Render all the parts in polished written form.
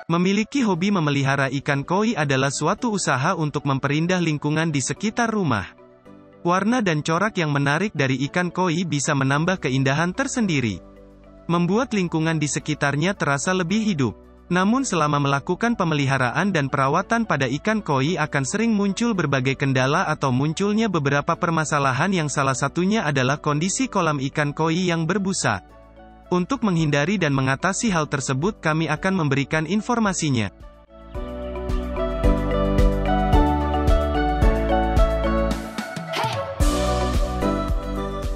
Memiliki hobi memelihara ikan koi adalah suatu usaha untuk memperindah lingkungan di sekitar rumah. Warna dan corak yang menarik dari ikan koi bisa menambah keindahan tersendiri, membuat lingkungan di sekitarnya terasa lebih hidup. Namun selama melakukan pemeliharaan dan perawatan pada ikan koi akan sering muncul berbagai kendala atau munculnya beberapa permasalahan yang salah satunya adalah kondisi kolam ikan koi yang berbusa. Untuk menghindari dan mengatasi hal tersebut kami akan memberikan informasinya.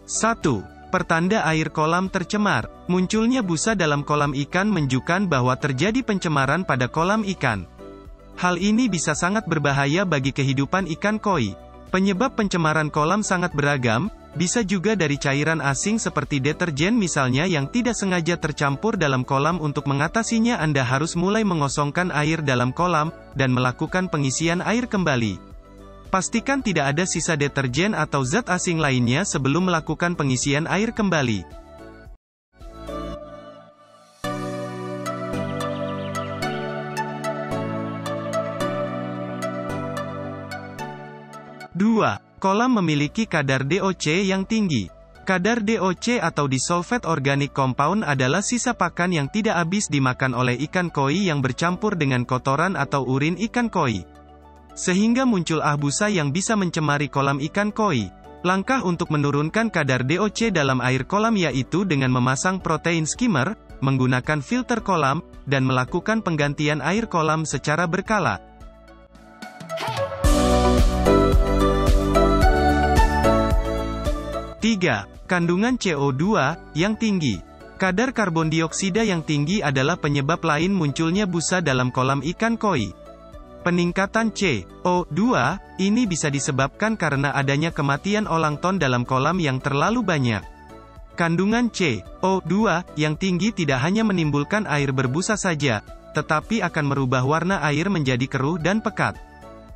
Satu. Pertanda air kolam tercemar. Munculnya busa dalam kolam ikan menunjukkan bahwa terjadi pencemaran pada kolam ikan. Hal ini bisa sangat berbahaya bagi kehidupan ikan koi. Penyebab pencemaran kolam sangat beragam, bisa juga dari cairan asing seperti deterjen misalnya yang tidak sengaja tercampur dalam kolam. Untuk mengatasinya Anda harus mulai mengosongkan air dalam kolam, dan melakukan pengisian air kembali. Pastikan tidak ada sisa deterjen atau zat asing lainnya sebelum melakukan pengisian air kembali. Dua. Kolam memiliki kadar DOC yang tinggi. Kadar DOC atau Dissolved Organic Compound adalah sisa pakan yang tidak habis dimakan oleh ikan koi yang bercampur dengan kotoran atau urin ikan koi, sehingga muncul busa yang bisa mencemari kolam ikan koi. Langkah untuk menurunkan kadar DOC dalam air kolam yaitu dengan memasang protein skimmer, menggunakan filter kolam, dan melakukan penggantian air kolam secara berkala. 3. Kandungan CO2 yang tinggi. Kadar karbon dioksida yang tinggi adalah penyebab lain munculnya busa dalam kolam ikan koi. Peningkatan CO2 ini bisa disebabkan karena adanya kematian plankton dalam kolam yang terlalu banyak. Kandungan CO2 yang tinggi tidak hanya menimbulkan air berbusa saja, tetapi akan merubah warna air menjadi keruh dan pekat,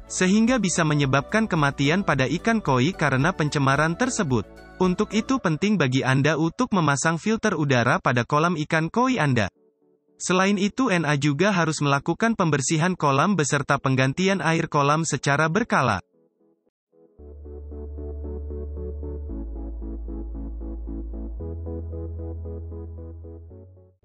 sehingga bisa menyebabkan kematian pada ikan koi karena pencemaran tersebut. Untuk itu penting bagi Anda untuk memasang filter udara pada kolam ikan koi Anda. Selain itu NA juga harus melakukan pembersihan kolam beserta penggantian air kolam secara berkala.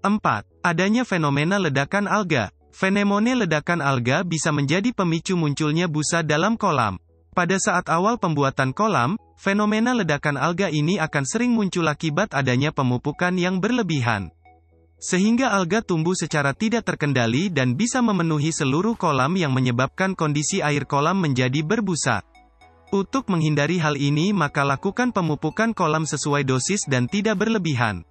4. Adanya fenomena ledakan alga. Fenomena ledakan alga bisa menjadi pemicu munculnya busa dalam kolam. Pada saat awal pembuatan kolam, fenomena ledakan alga ini akan sering muncul akibat adanya pemupukan yang berlebihan, sehingga alga tumbuh secara tidak terkendali dan bisa memenuhi seluruh kolam yang menyebabkan kondisi air kolam menjadi berbusa. Untuk menghindari hal ini maka lakukan pemupukan kolam sesuai dosis dan tidak berlebihan.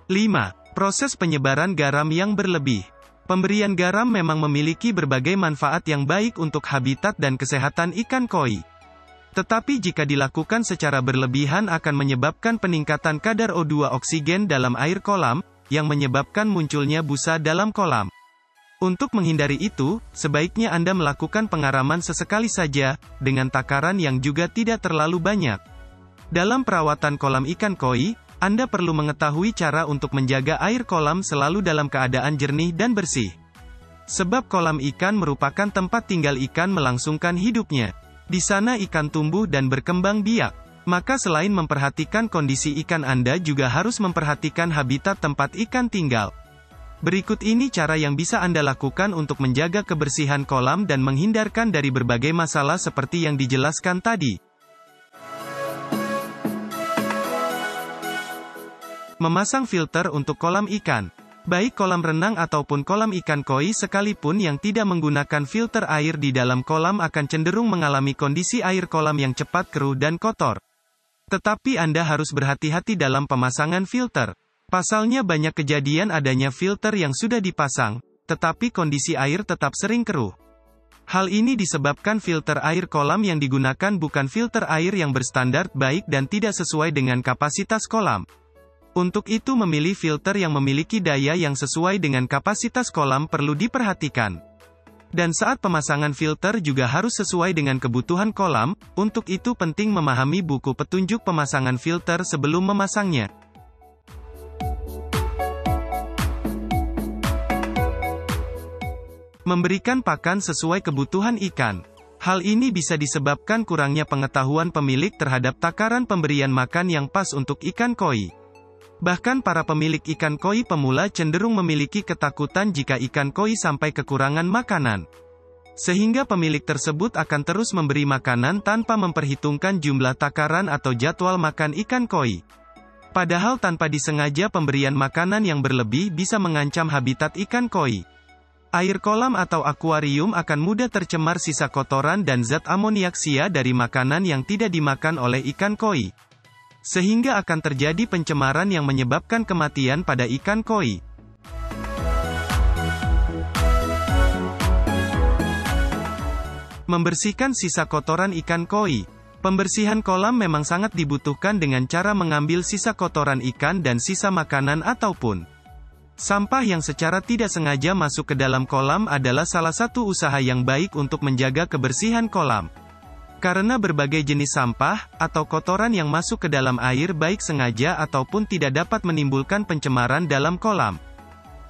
5. Proses penyebaran garam yang berlebih. Pemberian garam memang memiliki berbagai manfaat yang baik untuk habitat dan kesehatan ikan koi. Tetapi jika dilakukan secara berlebihan akan menyebabkan peningkatan kadar O2 oksigen dalam air kolam, yang menyebabkan munculnya busa dalam kolam. Untuk menghindari itu, sebaiknya Anda melakukan pengaraman sesekali saja, dengan takaran yang juga tidak terlalu banyak. Dalam perawatan kolam ikan koi, Anda perlu mengetahui cara untuk menjaga air kolam selalu dalam keadaan jernih dan bersih. Sebab kolam ikan merupakan tempat tinggal ikan melangsungkan hidupnya. Di sana ikan tumbuh dan berkembang biak. Maka selain memperhatikan kondisi ikan Anda juga harus memperhatikan habitat tempat ikan tinggal. Berikut ini cara yang bisa Anda lakukan untuk menjaga kebersihan kolam dan menghindarkan dari berbagai masalah seperti yang dijelaskan tadi. Memasang filter untuk kolam ikan. Baik kolam renang ataupun kolam ikan koi sekalipun yang tidak menggunakan filter air di dalam kolam akan cenderung mengalami kondisi air kolam yang cepat keruh dan kotor. Tetapi Anda harus berhati-hati dalam pemasangan filter. Pasalnya banyak kejadian adanya filter yang sudah dipasang, tetapi kondisi air tetap sering keruh. Hal ini disebabkan filter air kolam yang digunakan bukan filter air yang berstandar baik dan tidak sesuai dengan kapasitas kolam. Untuk itu memilih filter yang memiliki daya yang sesuai dengan kapasitas kolam perlu diperhatikan. Dan saat pemasangan filter juga harus sesuai dengan kebutuhan kolam, untuk itu penting memahami buku petunjuk pemasangan filter sebelum memasangnya. Memberikan pakan sesuai kebutuhan ikan. Hal ini bisa disebabkan kurangnya pengetahuan pemilik terhadap takaran pemberian makan yang pas untuk ikan koi. Bahkan para pemilik ikan koi pemula cenderung memiliki ketakutan jika ikan koi sampai kekurangan makanan. Sehingga pemilik tersebut akan terus memberi makanan tanpa memperhitungkan jumlah takaran atau jadwal makan ikan koi. Padahal tanpa disengaja pemberian makanan yang berlebih bisa mengancam habitat ikan koi. Air kolam atau akuarium akan mudah tercemar sisa kotoran dan zat amoniaksia dari makanan yang tidak dimakan oleh ikan koi. Sehingga akan terjadi pencemaran yang menyebabkan kematian pada ikan koi. Membersihkan sisa kotoran ikan koi. Pembersihan kolam memang sangat dibutuhkan dengan cara mengambil sisa kotoran ikan dan sisa makanan ataupun sampah yang secara tidak sengaja masuk ke dalam kolam adalah salah satu usaha yang baik untuk menjaga kebersihan kolam. Karena berbagai jenis sampah, atau kotoran yang masuk ke dalam air baik sengaja ataupun tidak dapat menimbulkan pencemaran dalam kolam.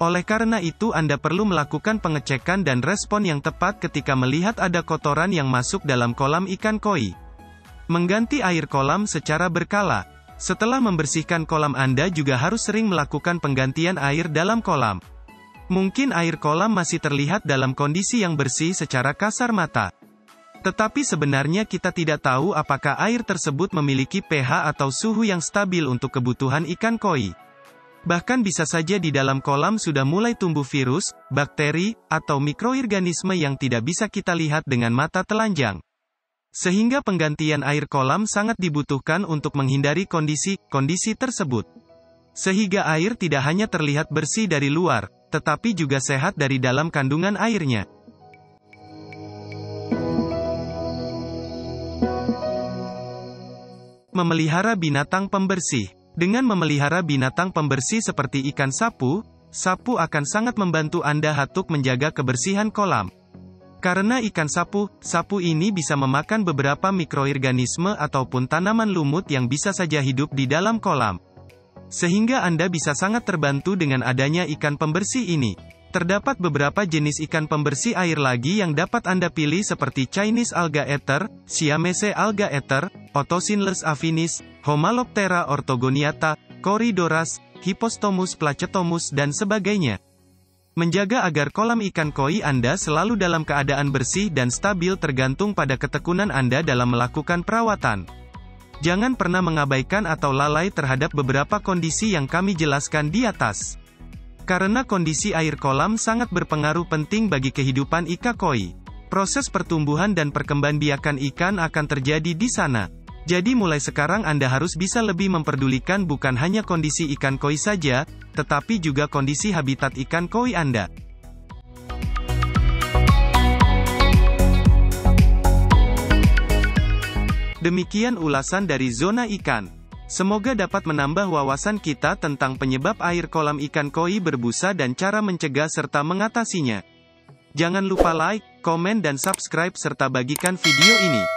Oleh karena itu Anda perlu melakukan pengecekan dan respon yang tepat ketika melihat ada kotoran yang masuk dalam kolam ikan koi. Mengganti air kolam secara berkala. Setelah membersihkan kolam Anda juga harus sering melakukan penggantian air dalam kolam. Mungkin air kolam masih terlihat dalam kondisi yang bersih secara kasar mata. Tetapi sebenarnya kita tidak tahu apakah air tersebut memiliki pH atau suhu yang stabil untuk kebutuhan ikan koi. Bahkan bisa saja di dalam kolam sudah mulai tumbuh virus, bakteri, atau mikroorganisme yang tidak bisa kita lihat dengan mata telanjang. Sehingga penggantian air kolam sangat dibutuhkan untuk menghindari kondisi tersebut. Sehingga air tidak hanya terlihat bersih dari luar, tetapi juga sehat dari dalam kandungan airnya. Memelihara binatang pembersih. Dengan memelihara binatang pembersih seperti ikan sapu, sapu akan sangat membantu Anda untuk menjaga kebersihan kolam. Karena ikan sapu ini bisa memakan beberapa mikroorganisme ataupun tanaman lumut yang bisa saja hidup di dalam kolam. Sehingga Anda bisa sangat terbantu dengan adanya ikan pembersih ini. Terdapat beberapa jenis ikan pembersih air lagi yang dapat Anda pilih seperti Chinese Alga Ether, Siamese Alga Ether, Otocynellus affinis, Homaloptera ortogoniata, Corydoras, Hippostomus placostomus dan sebagainya. Menjaga agar kolam ikan koi Anda selalu dalam keadaan bersih dan stabil tergantung pada ketekunan Anda dalam melakukan perawatan. Jangan pernah mengabaikan atau lalai terhadap beberapa kondisi yang kami jelaskan di atas. Karena kondisi air kolam sangat berpengaruh penting bagi kehidupan ikan koi. Proses pertumbuhan dan perkembangbiakan ikan akan terjadi di sana. Jadi mulai sekarang Anda harus bisa lebih memperdulikan bukan hanya kondisi ikan koi saja, tetapi juga kondisi habitat ikan koi Anda. Demikian ulasan dari Zona Ikan. Semoga dapat menambah wawasan kita tentang penyebab air kolam ikan koi berbusa dan cara mencegah serta mengatasinya. Jangan lupa like, komen dan subscribe serta bagikan video ini.